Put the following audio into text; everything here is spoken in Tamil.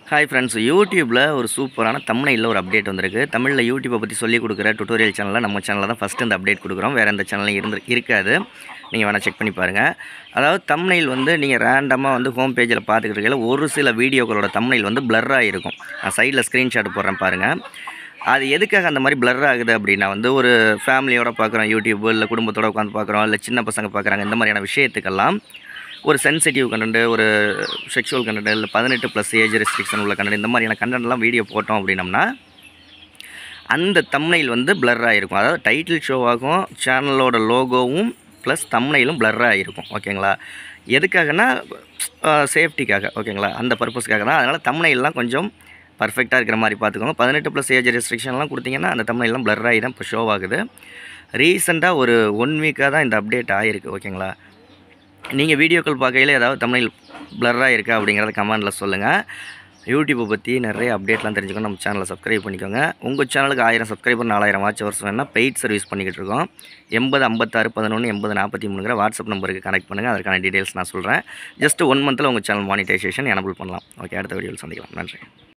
ஹாய் ஃப்ரெண்ட்ஸ், யூடியூப்பில் ஒரு சூப்பரான தம்ப்நெயில்ல ஒரு அப்டேட் வந்திருக்கு. தமிழில் யூடியூப்பை பற்றி சொல்லிக் கொடுக்குற டுட்டோரியல் சேனலில் நம்ம சேனலில் தான் ஃபஸ்ட்டு இந்த அப்டேட் கொடுக்குறோம். வேறு எந்த சேனலும் இருக்காது. நீங்கள் வேணால் செக் பண்ணி பாருங்கள். அதாவது தம்ப்நெயில் நீங்கள் ரேண்டமாக ஹோம் பேஜில் பார்த்துக்கிட்டு இருக்கையில் ஒரு சில வீடியோக்களோட தம்ப்நெயில் பிளர்ராக இருக்கும். நான் சைடில் ஸ்க்ரீன்ஷாட் போடுறேன் பாருங்கள். அது எதுக்காக அந்த மாதிரி பிளர் ஆகுது அப்படின்னா ஒரு ஃபேமிலியோட பார்க்குறோம் யூடியூப், இல்லை குடும்பத்தோடு உட்காந்து பார்க்குறோம், இல்லை சின்ன பசங்க பார்க்குறாங்க. இந்த மாதிரியான விஷயத்துக்கெல்லாம் ஒரு சென்சிட்டிவ் கண்டென்ட், ஒரு செக்ஷுவல் கண்டென்ட், இல்லை 18+ ஏஜ் ரெஸ்ட்ரிக்ஷன் உள்ள கண்டென்ட், இந்த மாதிரியான கண்டென்ட்லாம் வீடியோ போட்டோம் அப்படின்னம்னா அந்த தம்ப்நெயில் பிளர்ராக இருக்கும். அதாவது டைட்டில் ஷோவாகும், சேனலோட லோகோவும் ப்ளஸ் தம்ப்நெயிலும் பிளர்ராக இருக்கும். ஓகேங்களா? எதுக்காகனா சேஃப்டிக்காக. ஓகேங்களா? அந்த பர்பஸ்க்காக தான். அதனால் தம்ப்நெயில்லாம் கொஞ்சம் பர்ஃபெக்டாக இருக்கிற மாதிரி பார்த்துக்கோங்க. 18+ ஏஜ் ரெஸ்ட்ரிக்ஷன்லாம் கொடுத்தீங்கன்னா அந்த தம்ப்நெயில்லாம் பிளர் ஆகி தான் இப்போ ஷோ ஆகுது. ரீசெண்டாக ஒரு 1 வீக்காக தான் இந்த அப்டேட் ஆகிருக்கு. ஓகேங்களா? நீங்கள் வீடியோக்கள் பார்க்கையில் ஏதாவது தம்ப்நெயில் பிளர்ராக இருக்கா அப்படிங்கிறத கமெண்டில் சொல்லுங்கள். யூடியூப்பை பற்றி நிறைய அப்டேட்லாம் தெரிஞ்சுக்கணும். நம்ம சேனலை சப்ஸ்கிரைப் பண்ணிக்கோங்க. உங்கள் சேனலுக்கு 1000 சப்ஸ்கிரைபர் 4000 வாட்ச் ஹவர்ஸ் வேணால் பெய்ட் சர்வீஸ் பண்ணிக்கிட்டு இருக்கோம். 80 56 11 80 43 வாட்ஸ்அப் நம்பருக்கு கனெக்ட் பண்ணுங்கள். அதற்கான டீட்டெயில்ஸ் நான் சொல்கிறேன். ஜஸ்ட் 1 மந்தில் உங்கள் சேனல் மானிட்டைசேஷன் எனபிள் பண்ணலாம். ஓகே, அடுத்த வீடியோவில் சந்திக்கலாம். நன்றி.